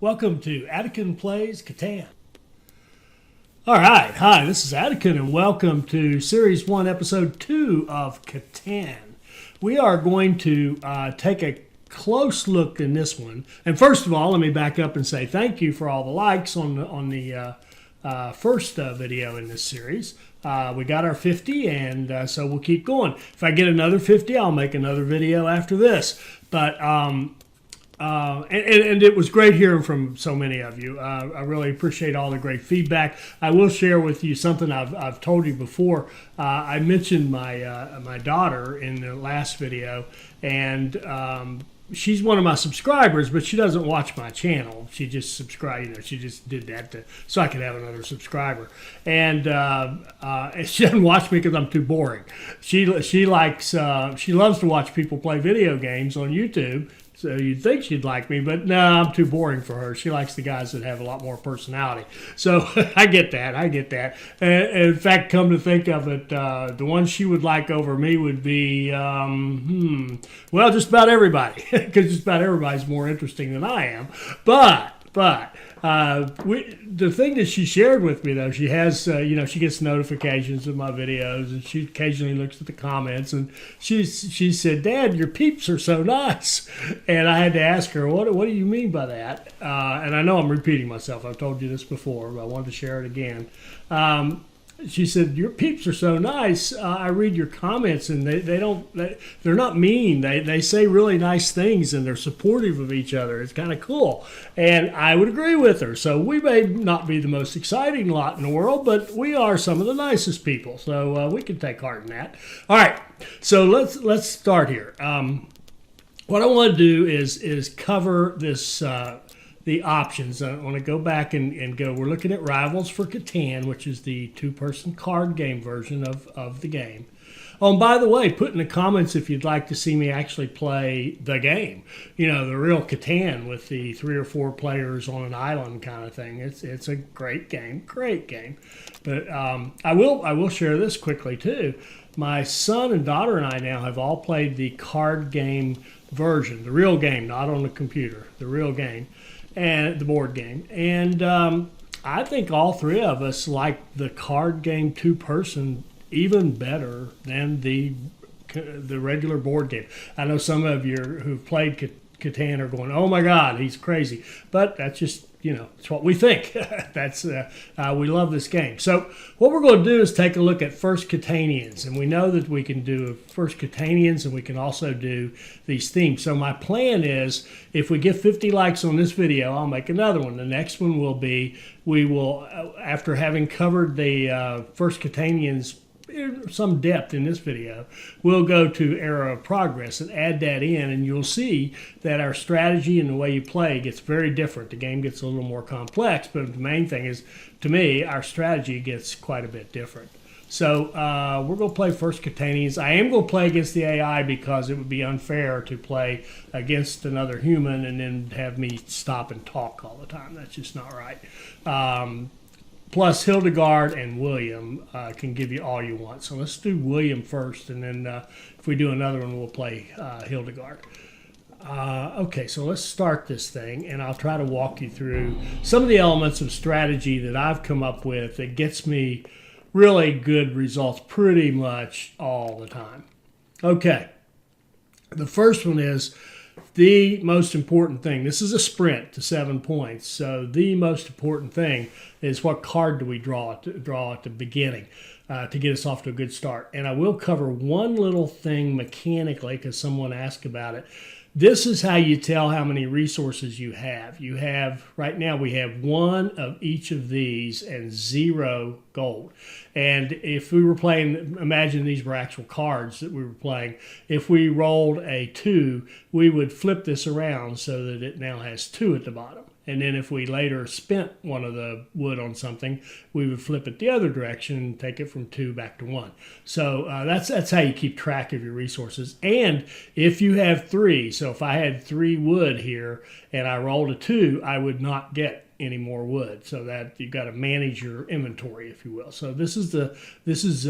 Welcome to Attican Plays Catan. All right, hi, this is Attican, and welcome to Series 1, Episode 2 of Catan. We are going to take a close look in this one. And first of all, let me back up and say thank you for all the likes on the first video in this series. We got our 50, and so we'll keep going. If I get another 50, I'll make another video after this. But and it was great hearing from so many of you. I really appreciate all the great feedback. I will share with you something I've told you before. I mentioned my daughter in the last video, and she's one of my subscribers, but she doesn't watch my channel. She just subscribed, she just did that so I could have another subscriber. And she doesn't watch me because I'm too boring. She loves to watch people play video games on YouTube. So you'd think she'd like me, but no, I'm too boring for her. She likes the guys that have a lot more personality. So I get that. And in fact, come to think of it, the one she would like over me would be, well, just about everybody, because just about everybody's more interesting than I am. But the thing that she shared with me, though, she has, she gets notifications of my videos, and she occasionally looks at the comments, and she said, "Dad, your peeps are so nice." And I had to ask her, what do you mean by that? And I know I'm repeating myself. I've told you this before, but I wanted to share it again. She said, "Your peeps are so nice. I read your comments, and they're not mean. They say really nice things, and they're supportive of each other. It's kind of cool." And I would agree with her. So we may not be the most exciting lot in the world, but we are some of the nicest people. So we can take heart in that. All right. So let's start here. What I want to do is cover this. The options. I want to go back and go. We're looking at Rivals for Catan, which is the two-person card game version of the game. Oh, and by the way, put in the comments if you'd like to see me actually play the game. The real Catan with the 3 or 4 players on an island kind of thing. It's a great game. But I will share this quickly too. My son and daughter and I now have all played the card game version, the real game, not on the computer, the real game. And the board game, and I think all 3 of us like the card game two-person even better than the regular board game. I know some of you who've played Catan are going, "Oh my God, he's crazy," but that's just it's what we think. We love this game. So what we're going to do is take a look at First Catanians, and we know that we can do First Catanians, and we can also do these themes. So my plan is, if we get 50 likes on this video, I'll make another one. The next one will be, we will, after having covered the First Catanians some depth in this video, we'll go to Era of Progress and add that in, and you'll see that our strategy and the way you play gets very different. The game gets a little more complex, but the main thing is, to me, our strategy gets quite a bit different. So we're going to play First Catanians. I am going to play against the AI because it would be unfair to play against another human and then have me stop and talk all the time. That's just not right. Plus, Hildegard and William can give you all you want. So let's do William first, and then if we do another one, we'll play Hildegard. Okay, so let's start this thing, and I'll try to walk you through some of the elements of strategy that I've come up with that gets me really good results pretty much all the time. Okay, the first one is the most important thing. This is a sprint to 7 points. So the most important thing is, what card do we draw at the beginning to get us off to a good start. And I will cover one little thing mechanically because someone asked about it. This is how you tell how many resources you have. Right now we have 1 of each of these and 0 gold. And if we were playing, imagine these were actual cards that we were playing. If we rolled a 2, we would flip this around so that it now has 2 at the bottom. And then if we later spent one of the wood on something, we would flip it the other direction and take it from 2 back to 1. So that's how you keep track of your resources. And if you have 3, so if I had 3 wood here and I rolled a 2, I would not get any more wood. So that you've got to manage your inventory, if you will. So this is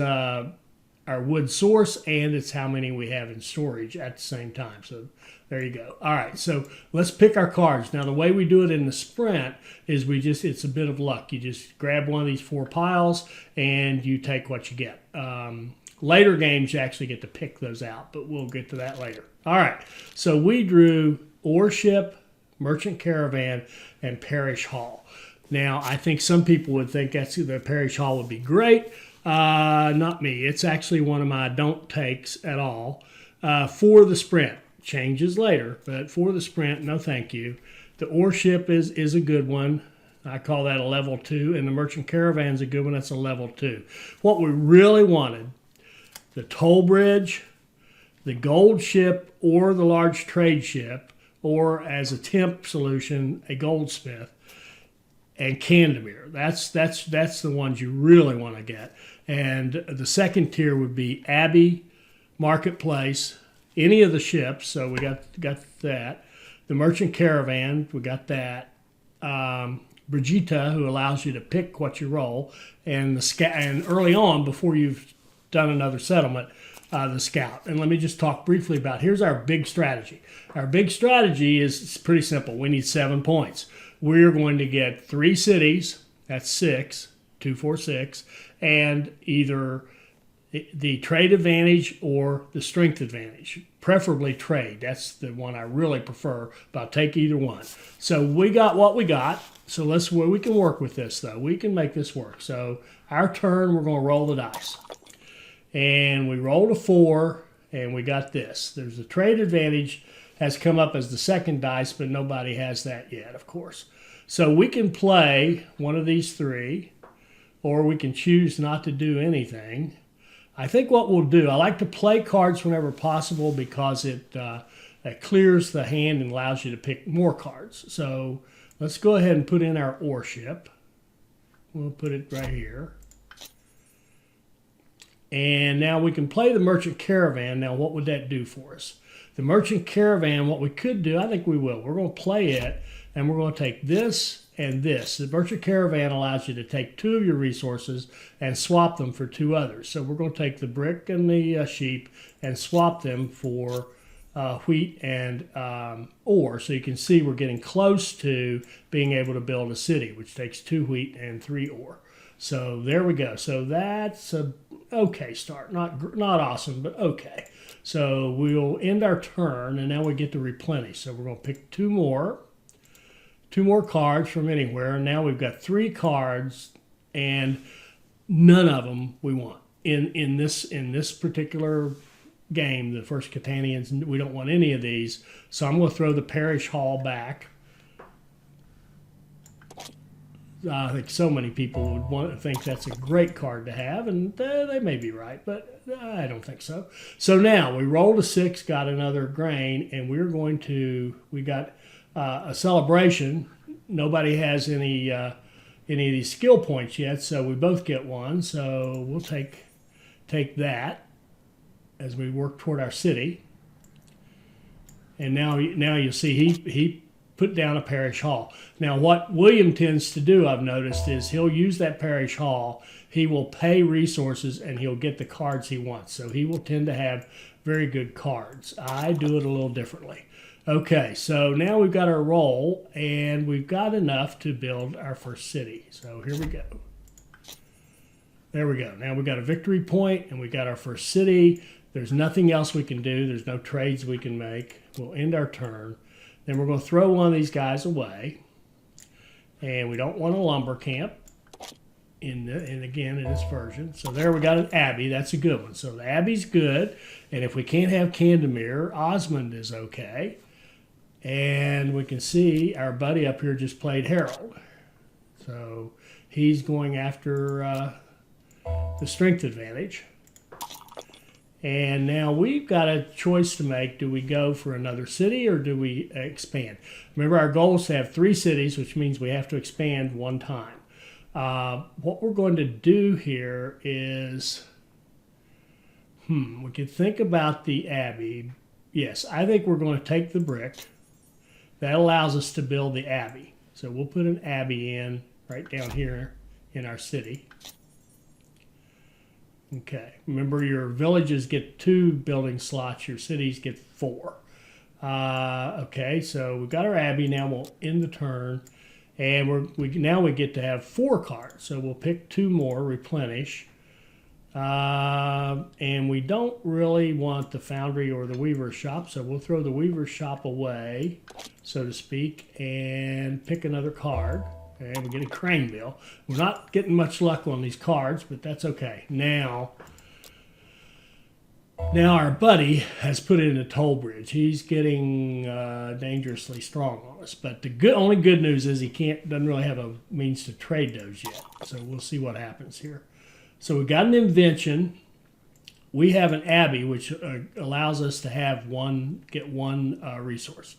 our wood source, and it's how many we have in storage at the same time. So There you go. All right, so let's pick our cards. Now, the way we do it in the sprint is it's a bit of luck. You just grab one of these 4 piles and you take what you get. Later games, you actually get to pick those out, but we'll get to that later. All right, so we drew Ore Ship, Merchant Caravan, and Parish Hall. Now, I think some people would think the Parish Hall would be great. Not me. It's actually one of my don't takes at all for the sprint. Changes later, but for the sprint, no thank you. The Ore Ship is a good one. I call that a level 2, and the Merchant Caravan's a good one. That's a level 2. What we really wanted, the toll bridge, the gold ship, or the large trade ship, or as a temp solution, a goldsmith, and Candomir. That's the ones you really want to get. And the second tier would be Abbey, Marketplace, any of the ships, so we got that. The Merchant Caravan, we got that. Brigitte, who allows you to pick what you roll, and and early on, before you've done another settlement, the Scout. And let me just talk briefly about, here's our big strategy. Our big strategy is pretty simple. We need 7 points. We're going to get 3 cities, that's 6, 2, 4, 6, and either the trade advantage or the strength advantage, preferably trade. That's the one I really prefer, but I'll take either one. So we got what we got. So we can work with this, though. We can make this work. So our turn, we're going to roll the dice. And we rolled a 4, and we got this. There's a trade advantage has come up as the second dice, but nobody has that yet, of course. So we can play one of these 3, or we can choose not to do anything. I think what we'll do, I like to play cards whenever possible because it clears the hand and allows you to pick more cards. So let's go ahead and put in our Ore Ship. We'll put it right here. And now we can play the Merchant Caravan. Now, what would that do for us? The Merchant Caravan, what we could do, I think we will. We're going to play it, and we're going to take this and this. The Merchant Caravan allows you to take 2 of your resources and swap them for 2 others. So we're going to take the brick and the sheep and swap them for wheat and ore. So you can see we're getting close to being able to build a city, which takes 2 wheat and 3 ore. So there we go. So that's a okay start. Not awesome, but okay. So we'll end our turn, and now we get to replenish. So we're going to pick 2 more cards from anywhere. And now we've got 3 cards, and none of them we want in this particular game. The first Catanians, we don't want any of these. So I'm going to throw the Parish Hall back. I think so many people would think that's a great card to have, and they may be right, but I don't think so. So now we rolled a 6, got another grain, and we got a celebration. Nobody has any of these skill points yet, so we both get 1. So we'll take that as we work toward our city. And now you'll see he put down a Parish Hall. Now, what William tends to do, I've noticed, is he'll use that Parish Hall. He will pay resources, and he'll get the cards he wants. So he will tend to have very good cards. I do it a little differently. Okay, so now we've got our roll, and we've got enough to build our first city. So here we go. There we go. Now we've got a victory point, and we got our first city. There's nothing else we can do. There's no trades we can make. We'll end our turn. Then we're going to throw one of these guys away. And we don't want a lumber camp in this version. So there we got an Abbey. That's a good one. So the Abbey's good. And if we can't have Candomir, Osmond is okay. And we can see our buddy up here just played Harold. So he's going after the strength advantage. And now we've got a choice to make. Do we go for another city or do we expand? Remember, our goal is to have 3 cities, which means we have to expand 1 time. What we're going to do here is, we could think about the Abbey. Yes, I think we're going to take the brick. That allows us to build the Abbey. So we'll put an Abbey in right down here in our city. Okay, remember your villages get 2 building slots, your cities get 4. Okay, so we've got our Abbey. Now we'll end the turn. And now we get to have 4 cards. So we'll pick 2 more, replenish. And we don't really want the Foundry or the Weaver's Shop, so we'll throw the Weaver's Shop away, so to speak, and pick another card. And we get a Crane Mill. We're not getting much luck on these cards, but that's okay. Now our buddy has put in a toll bridge. He's getting dangerously strong on us. But the only good news is he doesn't really have a means to trade those yet. So we'll see what happens here. So we got an invention. We have an Abbey, which allows us to get one resource.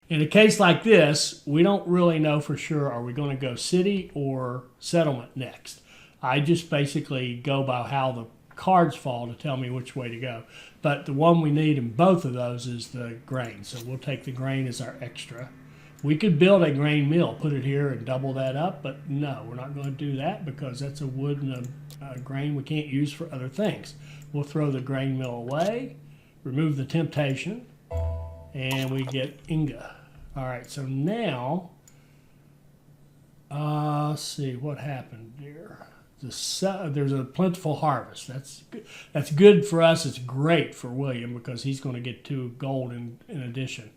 In a case like this, we don't really know for sure, are we going to go city or settlement next? I just basically go by how the cards fall to tell me which way to go. But the one we need in both of those is the grain. So we'll take the grain as our extra. We could build a grain mill, put it here and double that up, but no, we're not going to do that because that's a wood and a grain we can't use for other things. We'll throw the grain mill away, remove the temptation, and we get Inga. All right, so now, let's see what happened here. There's a plentiful harvest. That's good for us. It's great for William because he's going to get 2 gold in addition.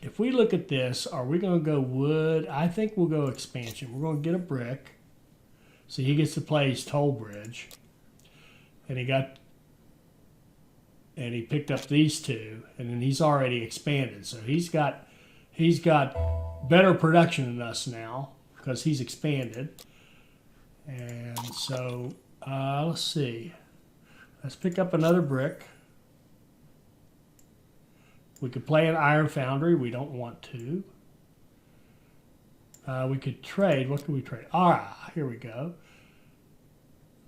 If we look at this, are we going to go wood? I think we'll go expansion. We're going to get a brick. So he gets to play his toll bridge. And he picked up these 2, and then he's already expanded. So he's got better production than us now because he's expanded. And so let's see. Let's pick up another brick. We could play an Iron Foundry. We don't want to. We could trade. What could we trade? All right, here we go.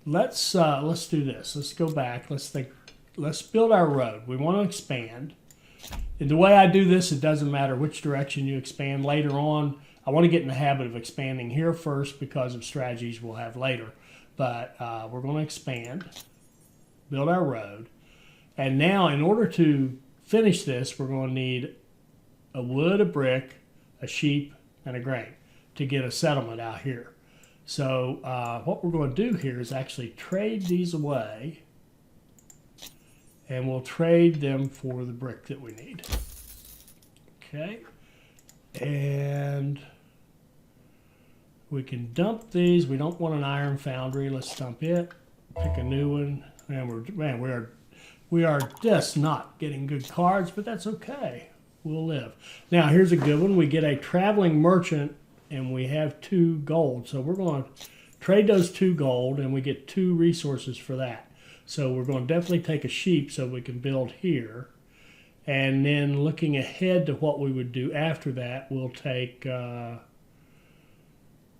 Let's do this. Let's go back. Let's build our road. We want to expand. And the way I do this, it doesn't matter which direction you expand. Later on, I want to get in the habit of expanding here first because of strategies we'll have later. But we're going to expand, build our road. And now in order to finish this, we're going to need a wood, a brick, a sheep, and a grain to get a settlement out here. So what we're going to do here is actually trade these away, and we'll trade them for the brick that we need. Okay, and we can dump these. We don't want an Iron Foundry. Let's dump it. Pick a new one. And we are just not getting good cards, but that's okay. We'll live. Now, here's a good one. We get a traveling merchant, and we have 2 gold. So we're going to trade those 2 gold, and we get 2 resources for that. So we're going to definitely take a sheep so we can build here. And then looking ahead to what we would do after that, we'll take... why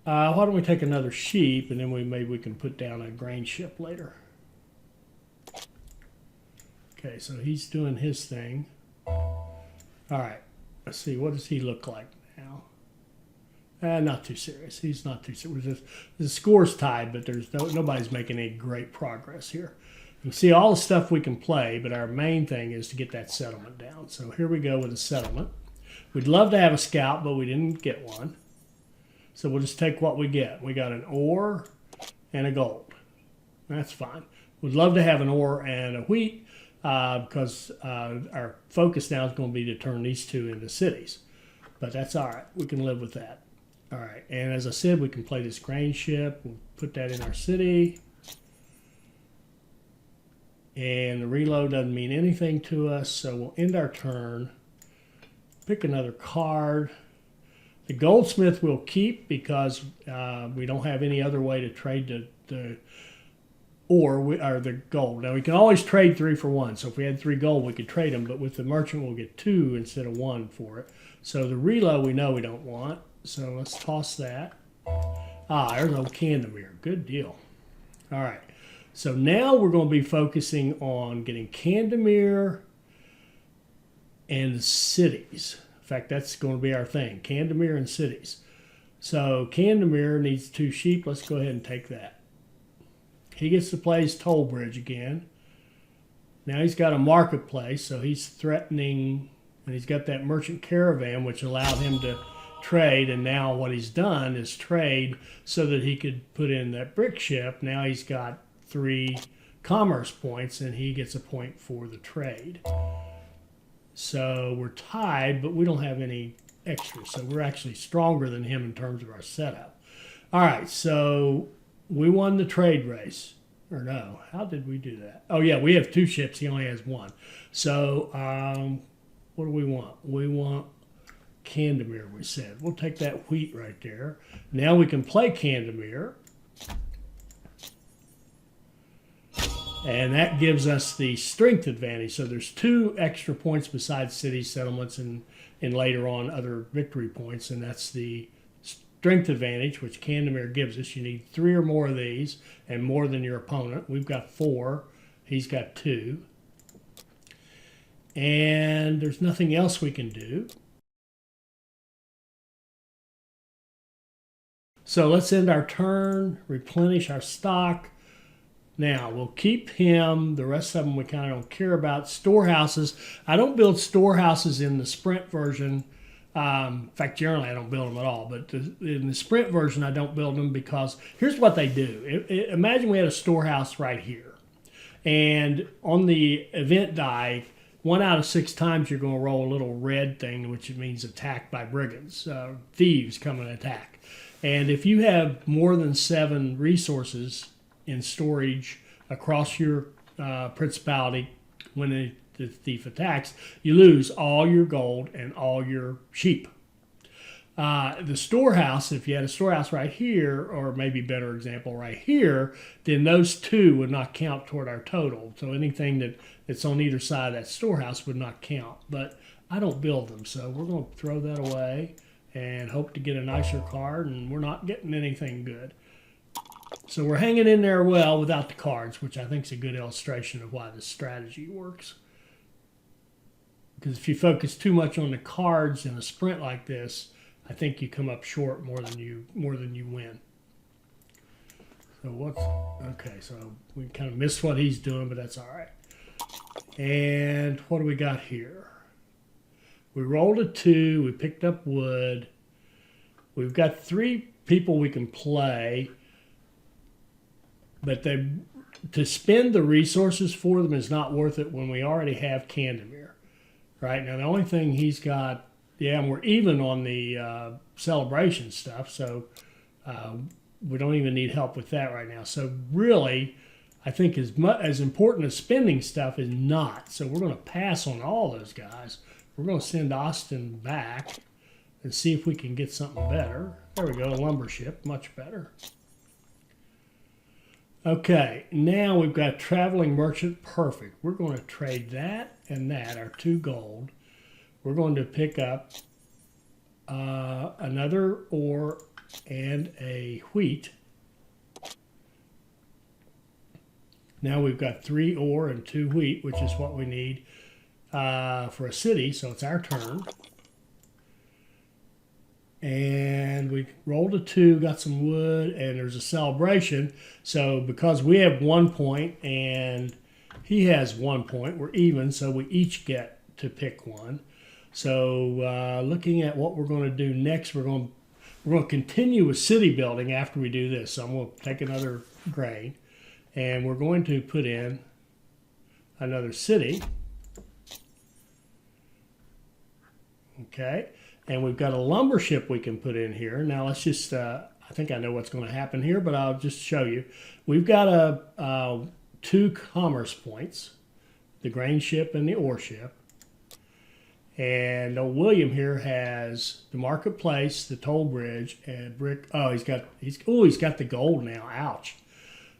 don't we take another sheep, and then maybe we can put down a grain ship later. Okay, so he's doing his thing. All right, let's see. What does he look like now? Not too serious. He's not too serious. The score's tied, but nobody's making any great progress here. You can see all the stuff we can play, but our main thing is to get that settlement down. So here we go with a settlement. We'd love to have a scout, but we didn't get one. So we'll just take what we get. We got an ore and a gold. That's fine. We'd love to have an ore and a wheat because our focus now is going to be to turn these 2 into cities. But that's all right. We can live with that. All right. And as I said, we can play this grain ship. We'll put that in our city. And the reload doesn't mean anything to us, so we'll end our turn. Pick another card. The goldsmith we'll keep because we don't have any other way to trade the gold. Now we can always trade 3 for 1. So if we had 3 gold, we could trade them. But with the merchant, we'll get 2 instead of 1 for it. So the reload we know we don't want. So let's toss that. There's old Candemir. Good deal. All right. So now we're going to be focusing on getting Candemir and the cities. In fact, that's going to be our thing, Candemir and cities. So Candemir needs 2 sheep. Let's go ahead and take that. He gets to play his toll bridge again. Now he's got a marketplace, so he's threatening, and he's got that merchant caravan, which allowed him to trade. And now what he's done is trade so that he could put in that brick ship. Now he's got 3 commerce points, and he gets a point for the trade. So we're tied, but we don't have any extras. So we're actually stronger than him in terms of our setup. All right, so we won the trade race. Or no, how did we do that? Oh, yeah, we have 2 ships. He only has 1. So what do we want? We want Candomir, we said. We'll take that wheat right there. Now we can play Candomir. And that gives us the strength advantage. So there's 2 extra points besides city settlements and later on other victory points. And that's the strength advantage, which Candomir gives us. You need 3 or more of these and more than your opponent. We've got 4. He's got 2. And there's nothing else we can do. So let's end our turn, replenish our stock. Now, we'll keep him. The rest of them we kind of don't care about. Storehouses. I don't build storehouses in the sprint version. In fact, generally I don't build them at all. But in the sprint version, I don't build them because here's what they do. Imagine we had a storehouse right here. And on the event die, 1 out of 6 times you're going to roll a little red thing, which means attacked by brigands. Thieves come and attack. And if you have more than 7 resources in storage across your principality when the thief attacks, you lose all your gold and all your sheep. The storehouse, if you had a storehouse right here, or maybe better example right here, then those 2 would not count toward our total. So anything that's on either side of that storehouse would not count. But I don't build them, so we're going to throw that away and hope to get a nicer card, and we're not getting anything good. So we're hanging in there well without the cards, which I think is a good illustration of why this strategy works. Because if you focus too much on the cards in a sprint like this, I think you come up short more than you win. So okay, so we kind of missed what he's doing, but that's all right. And what do we got here? We rolled a 2, we picked up wood. We've got 3 people we can play. But to spend the resources for them is not worth it when we already have Candomir. Right? Now, the only thing he's got, and we're even on the celebration stuff, so we don't even need help with that right now. So really, I think as important as spending stuff is not. So we're going to pass on all those guys. We're going to send Austin back and see if we can get something better. There we go, a lumber ship, much better. Okay, now we've got traveling merchant, perfect. We're going to trade that and that, our 2 gold. We're going to pick up another ore and a wheat. Now we've got 3 ore and 2 wheat, which is what we need for a city, so it's our turn. And we rolled a 2, got some wood, and there's a celebration. So because we have 1 point and he has 1 point, we're even, so we each get to pick one. So looking at what we're going to do next, we're going to continue with city building after we do this. So I'm going to take another grain, and we're going to put in another city. Okay. And we've got a lumber ship we can put in here. Now let's just, I think I know what's going to happen here, but I'll just show you. We've got 2 commerce points, the grain ship and the ore ship. And old William here has the marketplace, the toll bridge, and brick. Oh, he's got the gold now. Ouch.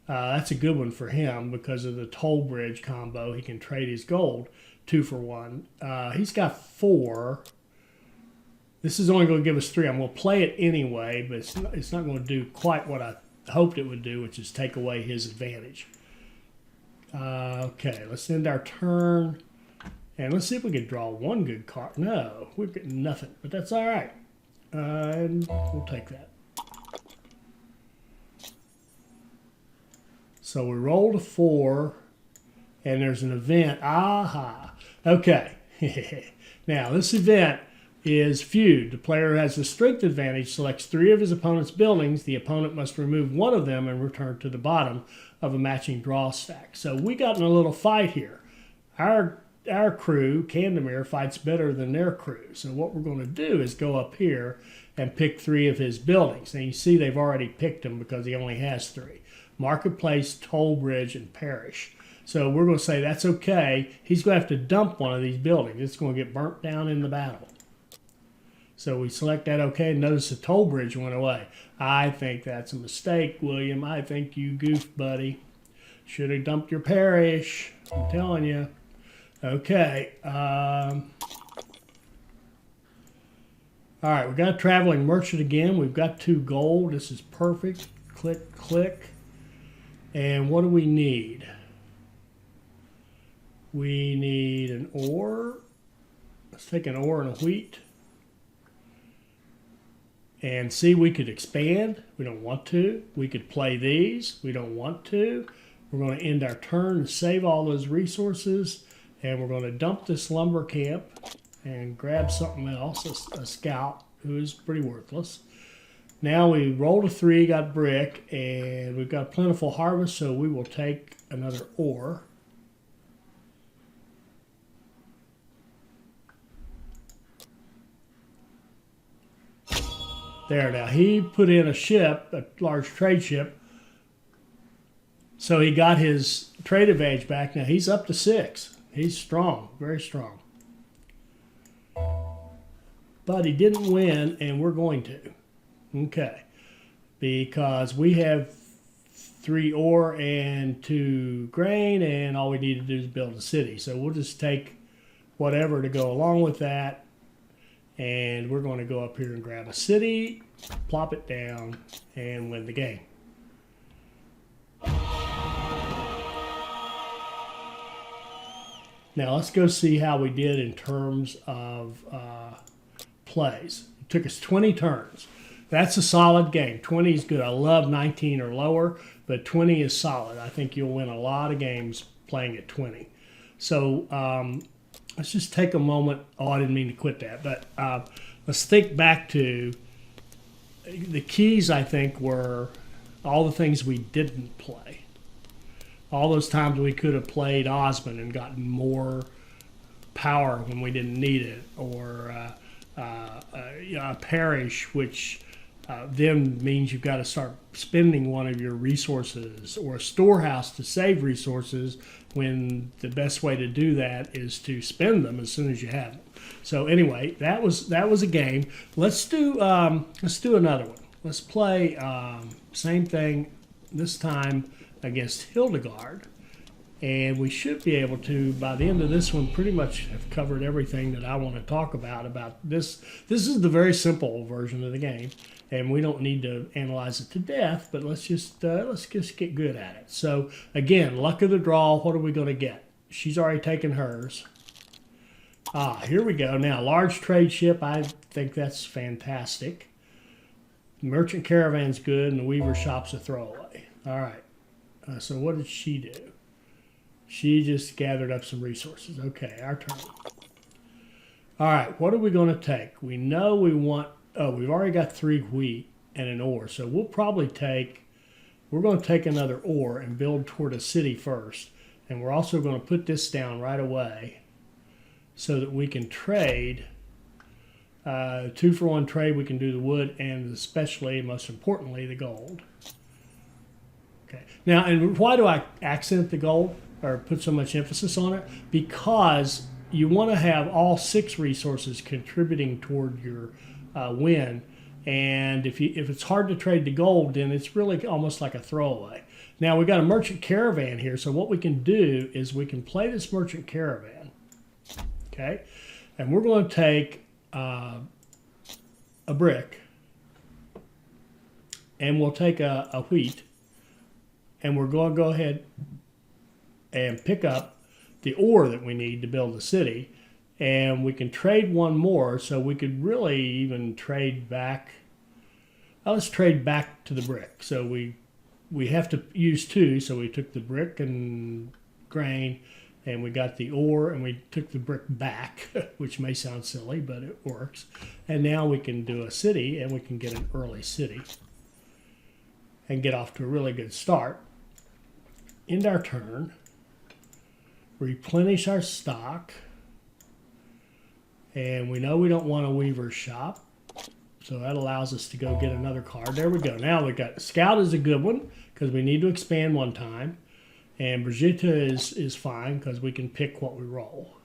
That's a good one for him because of the toll bridge combo. He can trade his gold 2 for 1. He's got 4. This is only going to give us 3. I'm going to play it anyway, but it's not going to do quite what I hoped it would do, which is take away his advantage. Okay, let's end our turn. And let's see if we can draw 1 good card. No, we've got nothing, but that's all right. And we'll take that. So we rolled a 4, And there's an event. Aha. Okay. Now, this event is Feud. The player who has the strength advantage selects 3 of his opponent's buildings. The opponent must remove 1 of them and return to the bottom of a matching draw stack. So we got in a little fight here. Our crew, Candemir, fights better than their crew. So what we're going to do is go up here and pick 3 of his buildings. And you see they've already picked them because he only has 3. Marketplace, Toll Bridge, and Parish. So we're going to say that's okay. He's going to have to dump one of these buildings. It's going to get burnt down in the battle. So we select that okay. Notice the toll bridge went away. I think that's a mistake, William. I think you goofed, buddy. Should have dumped your parish. I'm telling you. Okay. All right, we got a traveling merchant again. We've got 2 gold. This is perfect. Click, click. And what do we need? We need an ore. Let's take an ore and a wheat. And see, we could expand. We don't want to. We could play these. We don't want to. We're going to end our turn and save all those resources. And we're going to dump this lumber camp and grab something else, a scout, who is pretty worthless. Now we rolled a 3, got brick, and we've got a plentiful harvest, so we will take another ore. There, now he put in a ship, a large trade ship, so he got his trade advantage back. Now he's up to 6. He's strong, very strong. But he didn't win, and we're going to. Okay. Because we have 3 ore and 2 grain, and all we need to do is build a city. So we'll just take whatever to go along with that. And we're going to go up here and grab a city, plop it down, and win the game. Now let's go see how we did in terms of plays. It took us 20 turns. That's a solid game. 20 is good. I love 19 or lower, but 20 is solid. I think you'll win a lot of games playing at 20. So let's just take a moment. Oh, I didn't mean to quit that, but let's think back to the keys. I think were all the things we didn't play. All those times we could have played Osmond and gotten more power when we didn't need it, or a parish, which then means you've got to start spending one of your resources, or a storehouse to save resources, when the best way to do that is to spend them as soon as you have them. So anyway, that was a game. Let's do another one. Let's play same thing this time against Hildegard, and we should be able to, by the end of this one, pretty much have covered everything that I want to talk about this. This is the very simple version of the game, and we don't need to analyze it to death, but let's just get good at it. So again, luck of the draw. What are we going to get? She's already taken hers. Here we go. Now, large trade ship. I think that's fantastic. Merchant caravan's good, and the weaver shop's a throwaway. All right. So what did she do? She just gathered up some resources. Okay, our turn. All right, what are we going to take? We know we want, we've already got 3 wheat and an ore. So we're going to take another ore and build toward a city first. And we're also going to put this down right away so that we can trade. 2-for-1 trade, we can do the wood and especially, most importantly, the gold. Okay. Now, and why do I accent the gold or put so much emphasis on it? Because you want to have all 6 resources contributing toward your win. And if it's hard to trade the gold, then it's really almost like a throwaway. Now, we've got a merchant caravan here. So what we can do is we can play this merchant caravan. Okay. And we're going to take a brick. And we'll take a wheat. And we're going to go ahead and pick up the ore that we need to build the city. And we can trade one more, so we could really even trade back. Let's trade back to the brick. So we have to use 2, so we took the brick and grain, and we got the ore, and we took the brick back, which may sound silly, but it works. And now we can do a city, and we can get an early city and get off to a really good start. End our turn, replenish our stock, and we know we don't want a weaver's shop, so that allows us to go get another card. There we go. Now we got Scout is a good one because we need to expand one time, and Brigitte is fine because we can pick what we roll.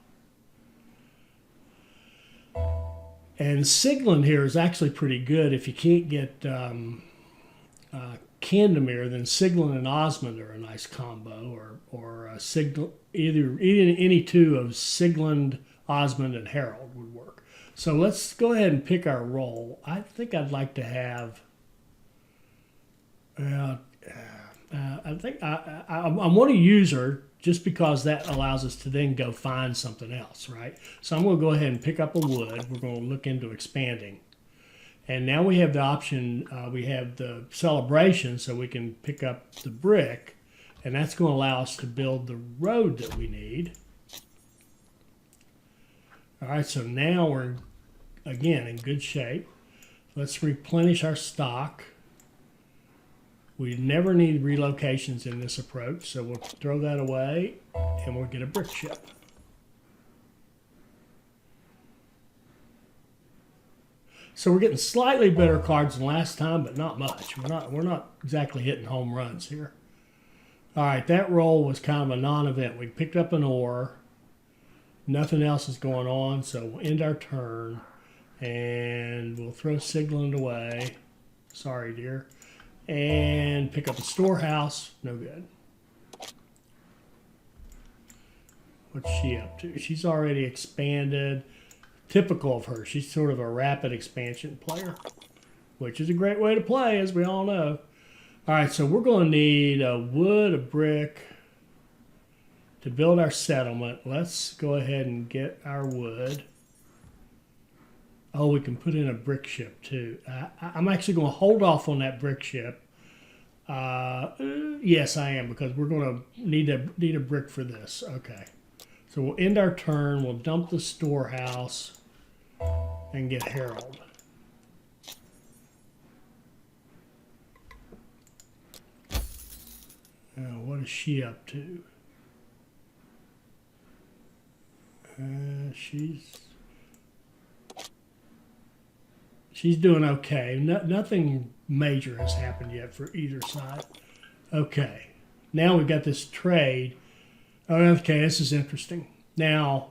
And Siglin here is actually pretty good. If you can't get Candemir, then Siglin and Osmond are a nice combo, or either any two of Siglin, Osmond, and Harold would work. So let's go ahead and pick our roll. I think I'd like to have. I think I want to use her just because that allows us to then go find something else, right? So I'm going to go ahead and pick up a wood. We're going to look into expanding. And now we have the option, we have the celebration, so we can pick up the brick, and that's going to allow us to build the road that we need. All right, so now we're, again, in good shape. Let's replenish our stock. We never need relocations in this approach, so we'll throw that away, and we'll get a brick ship. So we're getting slightly better cards than last time, but not much. We're not exactly hitting home runs here. All right, that roll was kind of a non-event. We picked up an ore. Nothing else is going on, so we'll end our turn, and we'll throw Sigland away. Sorry, dear. And pick up a storehouse. No good. What's she up to? She's already expanded. Typical of her. She's sort of a rapid expansion player, which is a great way to play, as we all know. All right, so we're going to need a wood, a brick to build our settlement. Let's go ahead and get our wood. Oh, we can put in a brick ship too. I'm actually going to hold off on that brick ship. Yes, I am, because we're going to need a brick for this. Okay. So we'll end our turn. We'll dump the storehouse and get Harold. Now, what is she up to? She's doing okay. Nothing major has happened yet for either side. Okay. Now we've got this trade. Oh, okay, this is interesting. Now,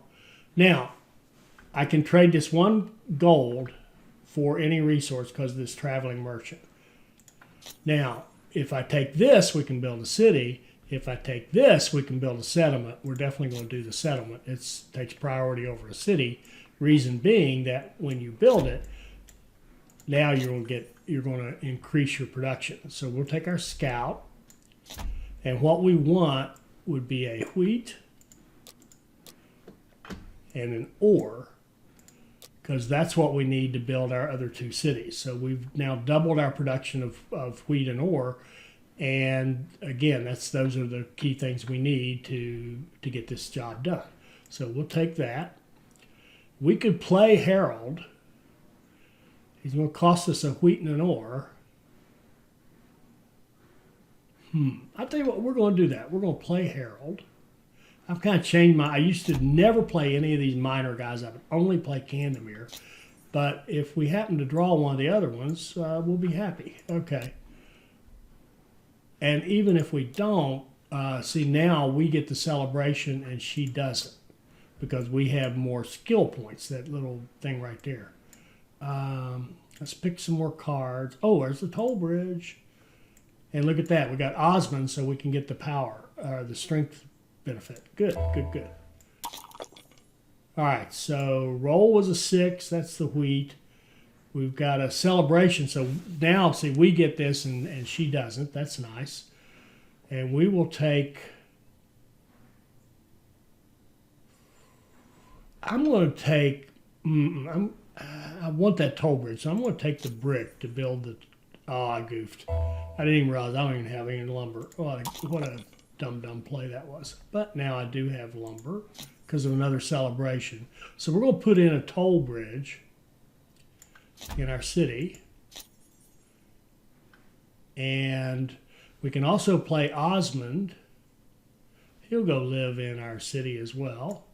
I can trade this one gold for any resource because of this traveling merchant. Now, if I take this, we can build a city. If I take this, we can build a settlement. We're definitely going to do the settlement. It takes priority over a city. Reason being that when you build it, now you're going to increase your production. So we'll take our scout, and what we want would be a wheat and an ore, because that's what we need to build our other two cities. So we've now doubled our production of wheat and ore, and again, those are the key things we need to get this job done. So we'll take that. We could play Harold. He's going to cost us a wheat and an ore. I'll tell you what, we're going to do that. We're going to play Harold. I've kind of changed I used to never play any of these minor guys. I would only play Candemir. But if we happen to draw one of the other ones, we'll be happy. Okay. And even if we don't, see, now we get the celebration and she doesn't, because we have more skill points, that little thing right there. Let's pick some more cards. Oh, there's the toll bridge. And look at that. We got Osmond, so we can get the power, the strength benefit. Good. All right, so roll was a 6. That's the wheat. We've got a celebration. So now, see, we get this and she doesn't. That's nice. And we will take... I'm going to take... I want that toll bridge, so I'm going to take the brick to build the... Oh, I goofed. I didn't even realize I don't even have any lumber. Oh, what a dumb play that was. But now I do have lumber because of another celebration. So we're going to put in a toll bridge in our city. And we can also play Osmond. He'll go live in our city as well.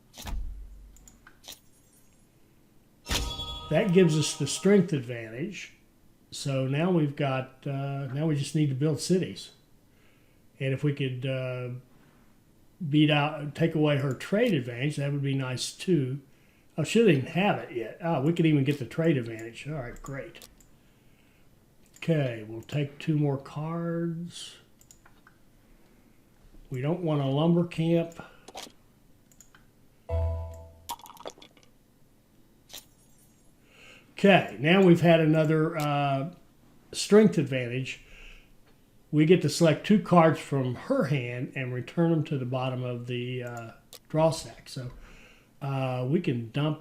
That gives us the strength advantage. So now we've got, now we just need to build cities. And if we could take away her trade advantage, that would be nice too. Oh, she didn't even have it yet. Oh, we could even get the trade advantage. All right, great. Okay, we'll take 2 more cards. We don't want a lumber camp. Okay, now we've had another strength advantage. We get to select 2 cards from her hand and return them to the bottom of the draw stack. So we can dump,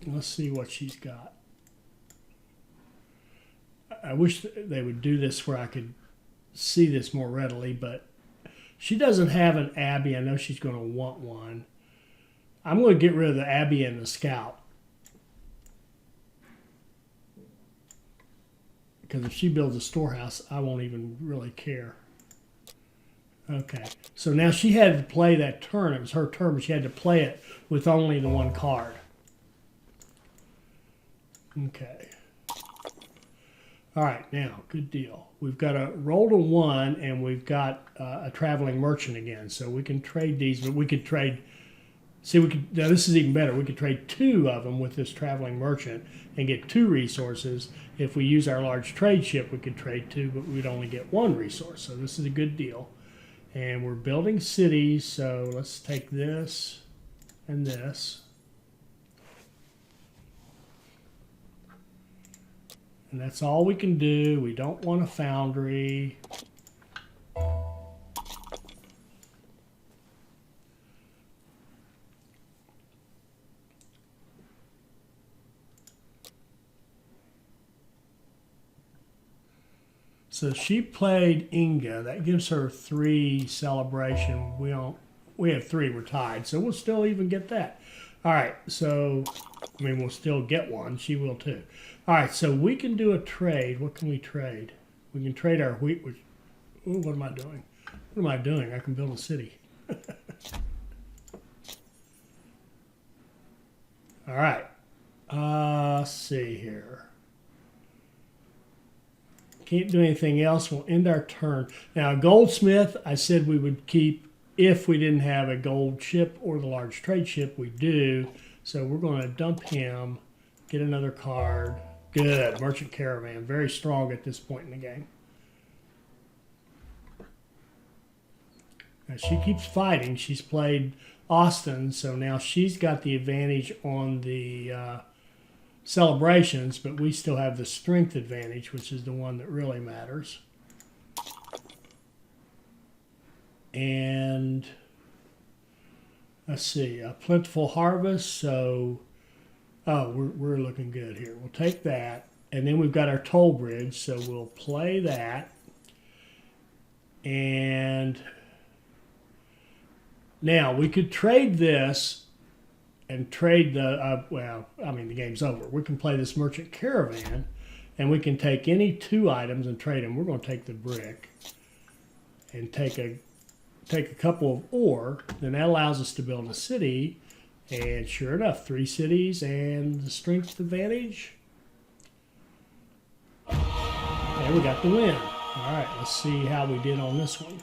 let's see what she's got. I wish they would do this where I could see this more readily, but she doesn't have an Abbey. I know she's going to want one. I'm going to get rid of the Abbey and the Scout. Because if she builds a storehouse, I won't even really care. Okay, so now she had to play that turn. It was her turn, but she had to play it with only the 1 card. Okay. All right, now, good deal. We've got a roll to 1, and we've got a traveling merchant again. So we can trade these, but we could trade... See, now this is even better. We could trade 2 of them with this traveling merchant and get 2 resources. If we use our large trade ship, we could trade 2, but we'd only get 1 resource. So this is a good deal. And we're building cities, so let's take this and this. And that's all we can do. We don't want a foundry. So she played Inga. That gives her 3 celebration. We have 3. We're tied. So we'll still even get that. All right. So, I mean, we'll still get 1. She will too. All right. So we can do a trade. What can we trade? We can trade our wheat. Which, ooh, what am I doing? What am I doing? I can build a city. All right. Let's see here. Can't do anything else. We'll end our turn. Now, goldsmith, I said we would keep if we didn't have a gold ship or the large trade ship. We do. So we're going to dump him, get another card. Good. Merchant Caravan. Very strong at this point in the game. Now, she keeps fighting. She's played Austin, so now she's got the advantage on the celebrations, but we still have the strength advantage, which is the one that really matters. And let's see, a plentiful harvest. So, oh, we're looking good here. We'll take that, and then we've got our toll bridge, so we'll play that. And now we could trade this and trade the, well, I mean, the game's over. We can play this Merchant Caravan, and we can take any 2 items and trade them. We're going to take the brick and take a couple of ore. Then that allows us to build a city. And sure enough, 3 cities and the strength advantage. And we got the win. All right, let's see how we did on this one.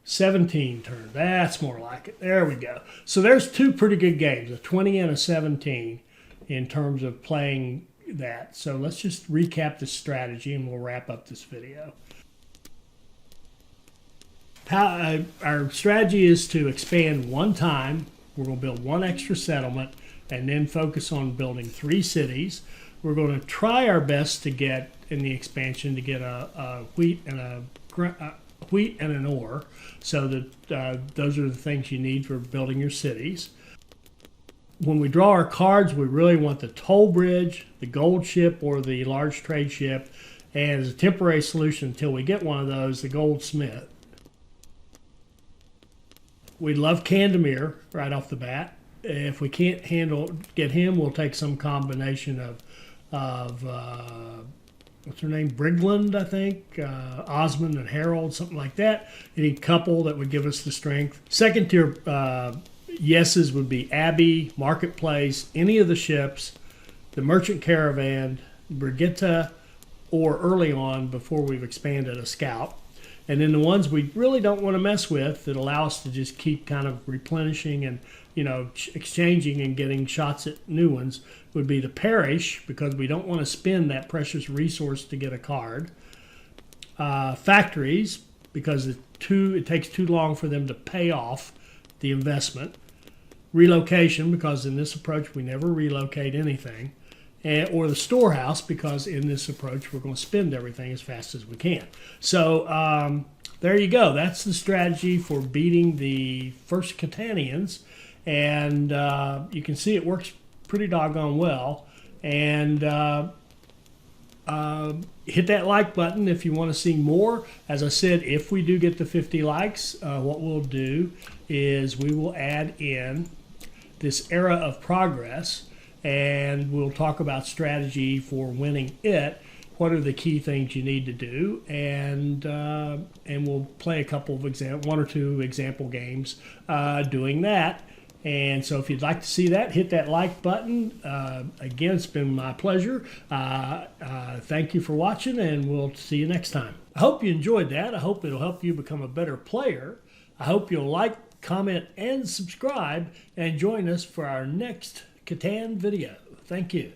17 turn. That's more like it. There we go. So there's 2 pretty good games, a 20 and a 17 in terms of playing that. So let's just recap the strategy and we'll wrap up this video. Our strategy is to expand 1 time. We're going to build 1 extra settlement and then focus on building 3 cities. We're going to try our best to get, in the expansion, to get a wheat and an ore, so that those are the things you need for building your cities. When we draw our cards, we really want the toll bridge, the gold ship, or the large trade ship, and as a temporary solution until we get one of those, the goldsmith. We love Candemir right off the bat. If we can't get him, we'll take some combination of what's her name, Brigland, I think, Osmond and Harold, something like that. Any couple that would give us the strength. Second tier yeses would be Abbey, Marketplace, any of the ships, the Merchant Caravan, Brigitte, or early on before we've expanded a Scout. And then the ones we really don't want to mess with that allow us to just keep kind of replenishing and, you know, exchanging and getting shots at new ones would be the Parish, because we don't want to spend that precious resource to get a card. Factories, because it takes too long for them to pay off the investment. Relocation, because in this approach we never relocate anything. Or the storehouse, because in this approach we're going to spend everything as fast as we can. So there you go. That's the strategy for beating the first Catanians. And you can see it works pretty doggone well. And hit that like button if you want to see more. As I said, if we do get the 50 likes, what we'll do is we will add in this era of progress, and we'll talk about strategy for winning it. What are the key things you need to do, and we'll play a couple of one or two example games doing that. And so if you'd like to see that, hit that like button. Again, it's been my pleasure. Thank you for watching, and we'll see you next time. I hope you enjoyed that. I hope it'll help you become a better player. I hope you'll like, comment, and subscribe, and join us for our next Catan video. Thank you.